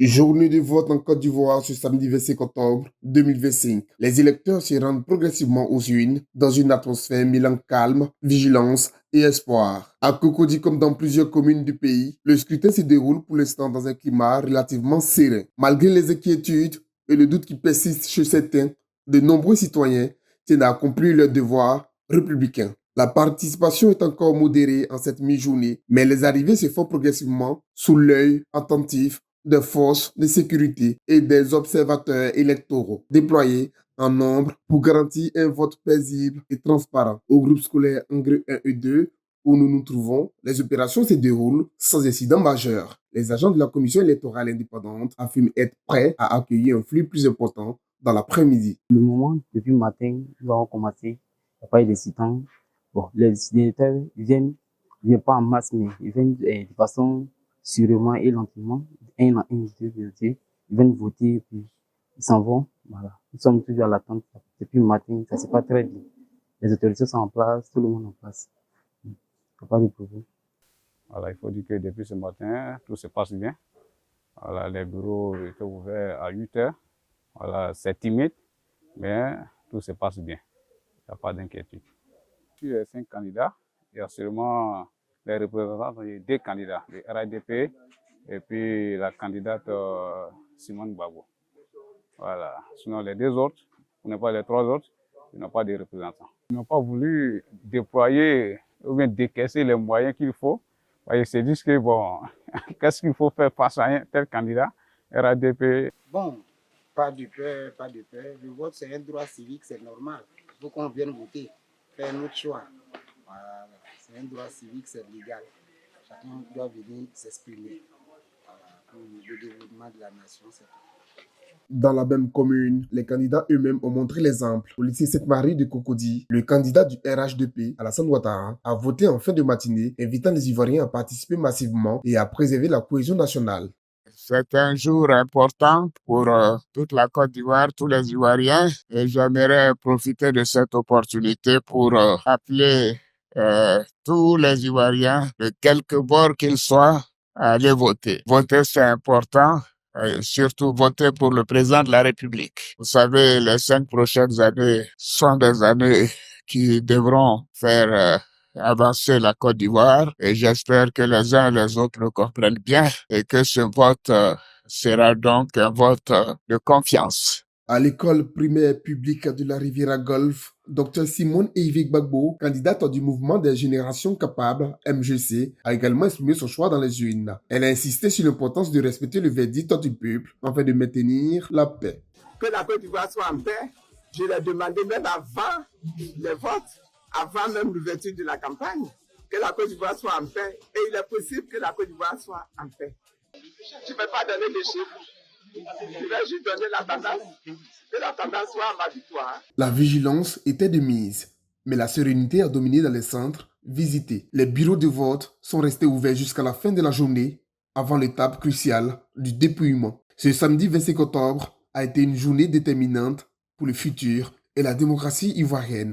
Journée de vote en Côte d'Ivoire ce samedi 25 octobre 2025. Les électeurs se rendent progressivement aux urnes dans une atmosphère mêlant calme, vigilance et espoir. À Cocody comme dans plusieurs communes du pays, le scrutin se déroule pour l'instant dans un climat relativement serein. Malgré les inquiétudes et le doute qui persistent chez certains, de nombreux citoyens tiennent à accomplir leur devoir républicain. La participation est encore modérée en cette mi-journée, mais les arrivées se font progressivement sous l'œil attentif des forces de sécurité et des observateurs électoraux déployés en nombre pour garantir un vote paisible et transparent. Au groupe scolaire Engrais 1 et 2, où nous nous trouvons, les opérations se déroulent sans incident majeur. Les agents de la commission électorale indépendante affirment être prêts à accueillir un flux plus important dans l'après-midi. Le moment, depuis le matin, nous avons commencé. Il n'y a pas eu d'incident. Bon, les électeurs viennent pas en masse, mais ils viennent de façon sûrement et lentement, un à un, ils viennent voter, puis ils s'en vont. Voilà. Nous sommes toujours à l'attente. Depuis le matin, ça ne s'est pas très bien. Les autorités sont en place, tout le monde est en place. Il n'y a pas de problème. Voilà, il faut dire que depuis ce matin, tout se passe bien. Voilà, les bureaux étaient ouverts à 8 heures. Voilà, c'est timide, mais tout se passe bien. Il n'y a pas d'inquiétude. Sur les 5 candidats, il y a seulement les représentants des 2 candidats, le RADP et puis la candidate Simone Gbagbo. Voilà. Sinon, les 2 autres, ou n'est pas les 3 autres, ils n'ont pas de représentants. Ils n'ont pas voulu déployer ou bien décaisser les moyens qu'il faut. Ils se disent que bon, qu'est-ce qu'il faut faire face à un tel candidat, RADP. Bon, pas de peur, pas de peur. Le vote, c'est un droit civique, c'est normal. Il faut qu'on vienne voter, faire notre choix. Voilà. C'est un droit civique, c'est légal. Chacun doit venir s'exprimer. Voilà. Pour le développement de la nation, c'est tout. Dans la même commune, les candidats eux-mêmes ont montré l'exemple. Au lycée Sainte-Marie de Cocody, le candidat du RHDP, Alassane Ouattara, a voté en fin de matinée, invitant les Ivoiriens à participer massivement et à préserver la cohésion nationale. C'est un jour important pour toute la Côte d'Ivoire, tous les Ivoiriens, et j'aimerais profiter de cette opportunité pour appeler tous les Ivoiriens, de quelque bord qu'ils soient, à aller voter. Voter, c'est important. Surtout voter pour le président de la République. Vous savez, les 5 prochaines années sont des années qui devront faire avancer la Côte d'Ivoire et j'espère que les uns et les autres le comprennent bien et que ce vote sera donc un vote de confiance. À l'école primaire publique de la Riviera Golfe, Dr Simone Eivik Gbagbo, candidate du mouvement des générations capables, MGC, a également exprimé son choix dans les urnes. Elle a insisté sur l'importance de respecter le verdict du peuple afin de maintenir la paix. Que la Côte d'Ivoire soit en paix, je l'ai demandé même avant les votes, avant même l'ouverture de la campagne, que la Côte d'Ivoire soit en paix. Et il est possible que la Côte d'Ivoire soit en paix. Je ne vais pas donner les chiffres. Je vais juste donner la tendance, que la tendance soit à ma victoire. La vigilance était de mise, mais la sérénité a dominé dans les centres visités. Les bureaux de vote sont restés ouverts jusqu'à la fin de la journée, avant l'étape cruciale du dépouillement. Ce samedi 25 octobre a été une journée déterminante pour le futur et la démocratie ivoirienne.